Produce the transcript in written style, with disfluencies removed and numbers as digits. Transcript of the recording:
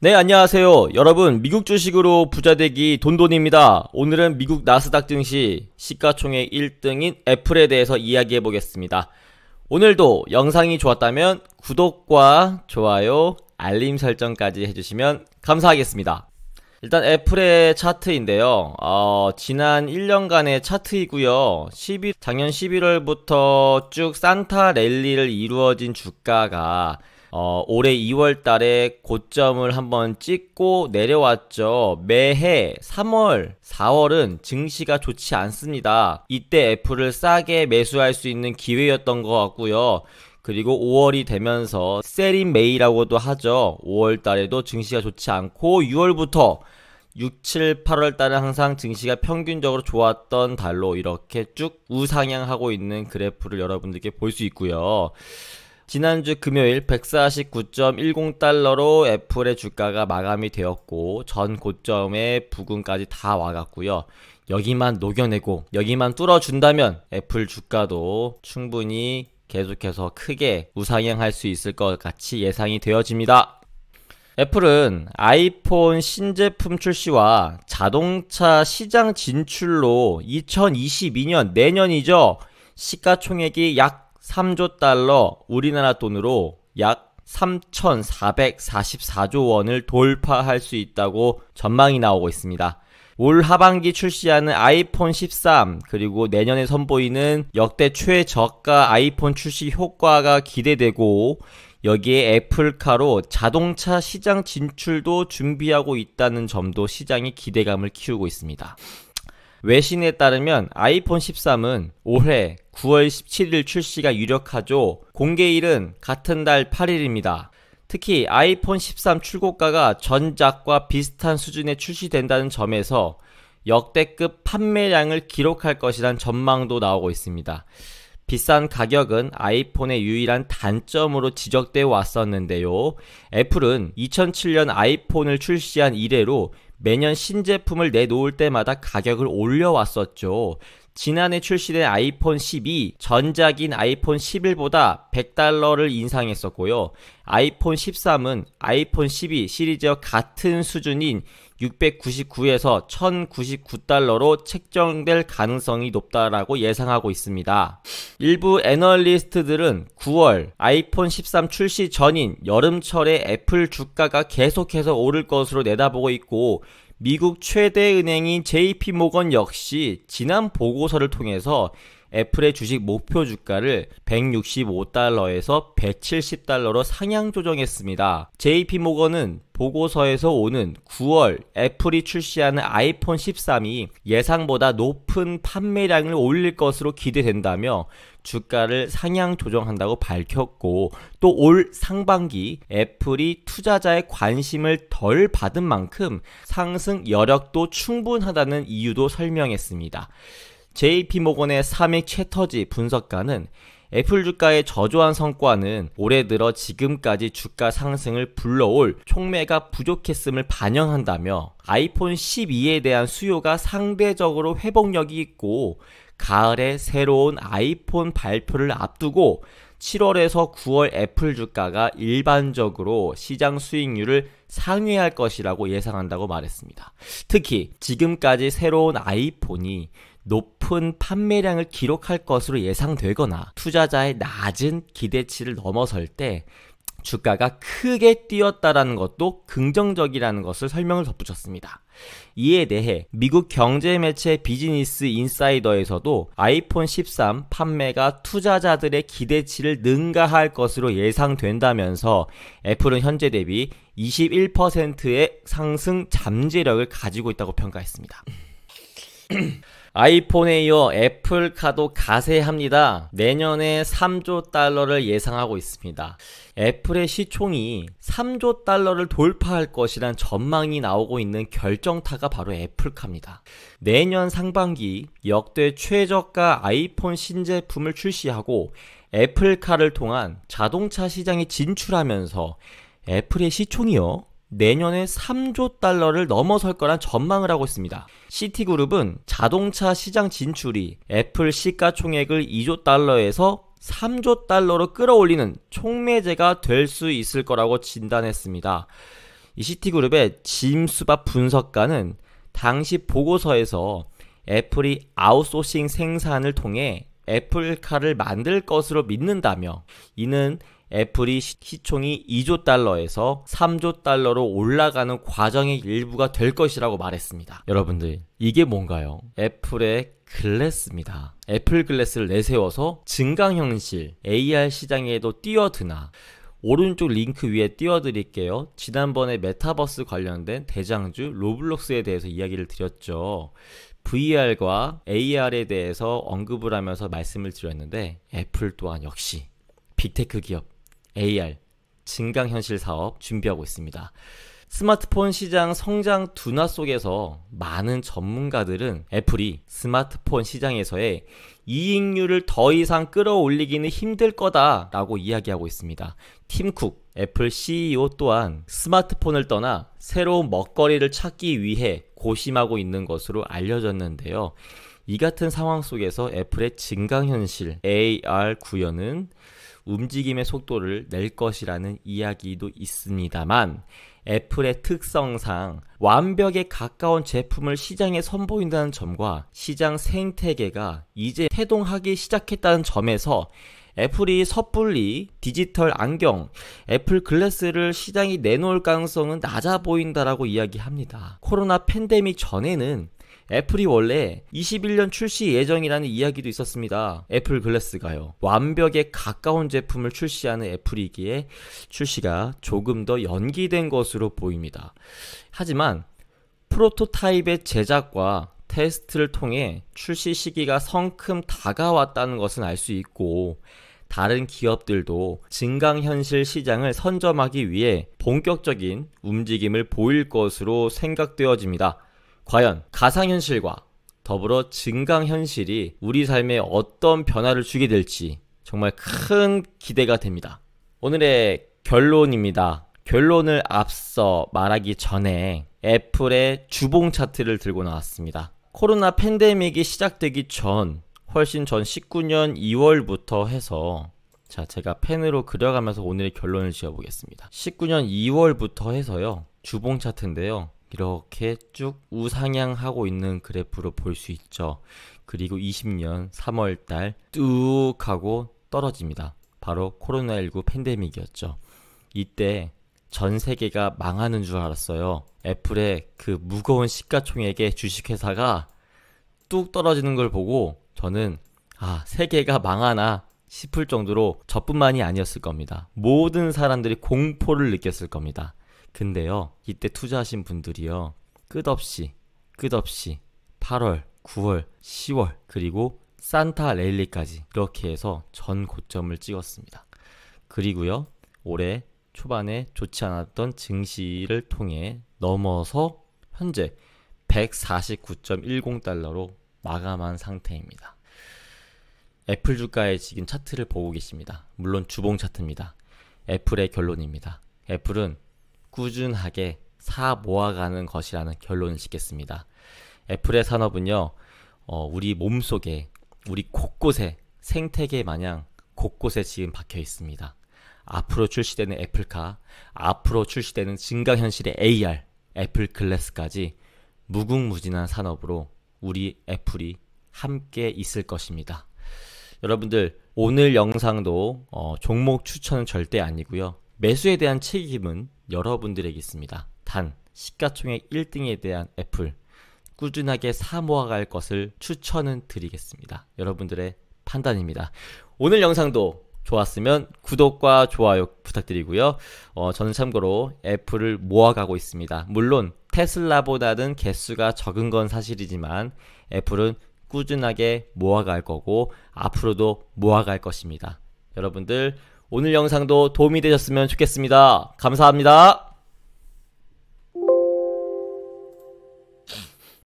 네, 안녕하세요. 여러분, 미국 주식으로 부자되기 돈돈입니다. 오늘은 미국 나스닥 증시 시가총액 1등인 애플에 대해서 이야기해 보겠습니다. 오늘도 영상이 좋았다면 구독과 좋아요, 알림 설정까지 해주시면 감사하겠습니다. 일단 애플의 차트인데요. 지난 1년간의 차트이고요. 작년 11월부터 쭉 산타 랠리를 이루어진 주가가 올해 2월 달에 고점을 한번 찍고 내려왔죠. 매해 3월, 4월은 증시가 좋지 않습니다. 이때 애플을 싸게 매수할 수 있는 기회였던 것 같고요. 그리고 5월이 되면서 셀인 메이라고도 하죠. 5월 달에도 증시가 좋지 않고 6월부터 6, 7, 8월 달은 항상 증시가 평균적으로 좋았던 달로 이렇게 쭉 우상향하고 있는 그래프를 여러분들께 볼 수 있고요. 지난주 금요일 149.10달러로 애플의 주가가 마감이 되었고 전 고점의 부근까지 다 와갔고요. 여기만 녹여내고 여기만 뚫어준다면 애플 주가도 충분히 계속해서 크게 우상향할 수 있을 것 같이 예상이 되어집니다. 애플은 아이폰 신제품 출시와 자동차 시장 진출로 2022년 내년이죠. 시가총액이 약 3조 달러, 우리나라 돈으로 약 3,444조 원을 돌파할 수 있다고 전망이 나오고 있습니다. 올 하반기 출시하는 아이폰 13 그리고 내년에 선보이는 역대 최저가 아이폰 출시 효과가 기대되고 여기에 애플카로 자동차 시장 진출도 준비하고 있다는 점도 시장의 기대감을 키우고 있습니다. 외신에 따르면 아이폰 13은 올해 9월 17일 출시가 유력하죠. 공개일은 같은 달 8일입니다. 특히 아이폰 13 출고가가 전작과 비슷한 수준에 출시된다는 점에서 역대급 판매량을 기록할 것이란 전망도 나오고 있습니다. 비싼 가격은 아이폰의 유일한 단점으로 지적되어 왔었는데요. 애플은 2007년 아이폰을 출시한 이래로 매년 신제품을 내놓을 때마다 가격을 올려왔었죠. 지난해 출시된 아이폰 12, 전작인 아이폰 11보다 $100를 인상했었고요. 아이폰 13은 아이폰 12 시리즈와 같은 수준인 699에서 1099달러로 책정될 가능성이 높다라고 예상하고 있습니다. 일부 애널리스트들은 9월 아이폰 13 출시 전인 여름철에 애플 주가가 계속해서 오를 것으로 내다보고 있고 미국 최대 은행인 JP모건 역시 지난 보고서를 통해서 애플의 주식 목표 주가를 165달러에서 170달러로 상향 조정했습니다. JP모건은 보고서에서 오는 9월 애플이 출시하는 아이폰 13이 예상보다 높은 판매량을 올릴 것으로 기대된다며 주가를 상향 조정한다고 밝혔고 또 올 상반기 애플이 투자자의 관심을 덜 받은 만큼 상승 여력도 충분하다는 이유도 설명했습니다. JP모건의 사믹 채터지 분석가는 애플 주가의 저조한 성과는 올해 들어 지금까지 주가 상승을 불러올 촉매가 부족했음을 반영한다며 아이폰 12에 대한 수요가 상대적으로 회복력이 있고 가을에 새로운 아이폰 발표를 앞두고 7월에서 9월 애플 주가가 일반적으로 시장 수익률을 상회할 것이라고 예상한다고 말했습니다. 특히 지금까지 새로운 아이폰이 높은 판매량을 기록할 것으로 예상되거나 투자자의 낮은 기대치를 넘어설 때 주가가 크게 뛰었다라는 것도 긍정적이라는 것을 설명을 덧붙였습니다. 이에 대해 미국 경제 매체 비즈니스 인사이더에서도 아이폰 13 판매가 투자자들의 기대치를 능가할 것으로 예상된다면서 애플은 현재 대비 21%의 상승 잠재력을 가지고 있다고 평가했습니다. 아이폰에 이어 애플카도 가세합니다. 내년에 3조 달러를 예상하고 있습니다. 애플의 시총이 3조 달러를 돌파할 것이란 전망이 나오고 있는 결정타가 바로 애플카입니다. 내년 상반기 역대 최저가 아이폰 신제품을 출시하고 애플카를 통한 자동차 시장에 진출하면서 애플의 시총이요 내년에 3조 달러를 넘어설 거란 전망을 하고 있습니다. 시티그룹은 자동차 시장 진출이 애플 시가총액을 2조 달러에서 3조 달러로 끌어올리는 촉매제가 될 수 있을 거라고 진단했습니다. 이 시티그룹의 짐수바 분석가는 당시 보고서에서 애플이 아웃소싱 생산을 통해 애플카를 만들 것으로 믿는다며, 이는 애플이 시총이 2조 달러에서 3조 달러로 올라가는 과정의 일부가 될 것이라고 말했습니다. 여러분들, 이게 뭔가요? 애플의 글래스입니다. 애플 글래스를 내세워서 증강현실 AR 시장에도 뛰어드나. 오른쪽 링크 위에 띄워드릴게요. 지난번에 메타버스 관련된 대장주 로블록스에 대해서 이야기를 드렸죠. VR과 AR에 대해서 언급을 하면서 말씀을 드렸는데, 애플 또한 역시 빅테크 기업 AR 증강현실 사업 준비하고 있습니다. 스마트폰 시장 성장 둔화 속에서 많은 전문가들은 애플이 스마트폰 시장에서의 이익률을 더 이상 끌어올리기는 힘들 거다라고 이야기하고 있습니다. 팀 쿡, 애플 CEO 또한 스마트폰을 떠나 새로운 먹거리를 찾기 위해 고심하고 있는 것으로 알려졌는데요. 이 같은 상황 속에서 애플의 증강현실 AR 구현은 움직임의 속도를 낼 것이라는 이야기도 있습니다만, 애플의 특성상 완벽에 가까운 제품을 시장에 선보인다는 점과 시장 생태계가 이제 태동하기 시작했다는 점에서 애플이 섣불리 디지털 안경, 애플 글래스를 시장에 내놓을 가능성은 낮아 보인다라고 이야기합니다. 코로나 팬데믹 전에는 애플이 원래 21년 출시 예정이라는 이야기도 있었습니다. 애플 글래스가요. 완벽에 가까운 제품을 출시하는 애플이기에 출시가 조금 더 연기된 것으로 보입니다. 하지만 프로토타입의 제작과 테스트를 통해 출시 시기가 성큼 다가왔다는 것은 알 수 있고, 다른 기업들도 증강현실 시장을 선점하기 위해 본격적인 움직임을 보일 것으로 생각되어집니다. 과연 가상현실과 더불어 증강현실이 우리 삶에 어떤 변화를 주게 될지 정말 큰 기대가 됩니다. 오늘의 결론입니다. 결론을 앞서 말하기 전에 애플의 주봉 차트를 들고 나왔습니다. 코로나 팬데믹이 시작되기 전, 훨씬 전 19년 2월부터 해서, 자, 제가 펜으로 그려가면서 오늘의 결론을 지어보겠습니다. 19년 2월부터 해서요, 주봉 차트인데요. 이렇게 쭉 우상향하고 있는 그래프로 볼 수 있죠. 그리고 20년 3월달 뚝 하고 떨어집니다. 바로 코로나19 팬데믹이었죠. 이때 전 세계가 망하는 줄 알았어요. 애플의 그 무거운 시가총액의 주식회사가 뚝 떨어지는 걸 보고 저는 세계가 망하나 싶을 정도로 저뿐만이 아니었을 겁니다. 모든 사람들이 공포를 느꼈을 겁니다. 근데요, 이때 투자하신 분들이요, 끝없이 8월, 9월, 10월, 그리고 산타 랠리까지 이렇게 해서 전 고점을 찍었습니다. 그리고요, 올해 초반에 좋지 않았던 증시를 통해 넘어서 현재 149.10달러로 마감한 상태입니다. 애플 주가의 지금 차트를 보고 계십니다. 물론 주봉 차트입니다. 애플의 결론입니다. 애플은 꾸준하게 사 모아가는 것이라는 결론을 짓겠습니다. 애플의 산업은요, 우리 몸속에, 우리 곳곳에, 생태계 마냥 곳곳에 지금 박혀 있습니다. 앞으로 출시되는 애플카, 앞으로 출시되는 증강현실의 AR, 애플 글래스까지 무궁무진한 산업으로 우리 애플이 함께 있을 것입니다. 여러분들, 오늘 영상도 종목 추천은 절대 아니고요. 매수에 대한 책임은 여러분들에게 있습니다. 단 시가총액 1등에 대한 애플 꾸준하게 사 모아갈 것을 추천은 드리겠습니다. 여러분들의 판단입니다. 오늘 영상도 좋았으면 구독과 좋아요 부탁드리고요. 저는 참고로 애플을 모아가고 있습니다. 물론 테슬라보다는 개수가 적은 건 사실이지만 애플은 꾸준하게 모아갈 거고 앞으로도 모아갈 것입니다. 여러분들, 오늘 영상도 도움이 되셨으면 좋겠습니다. 감사합니다.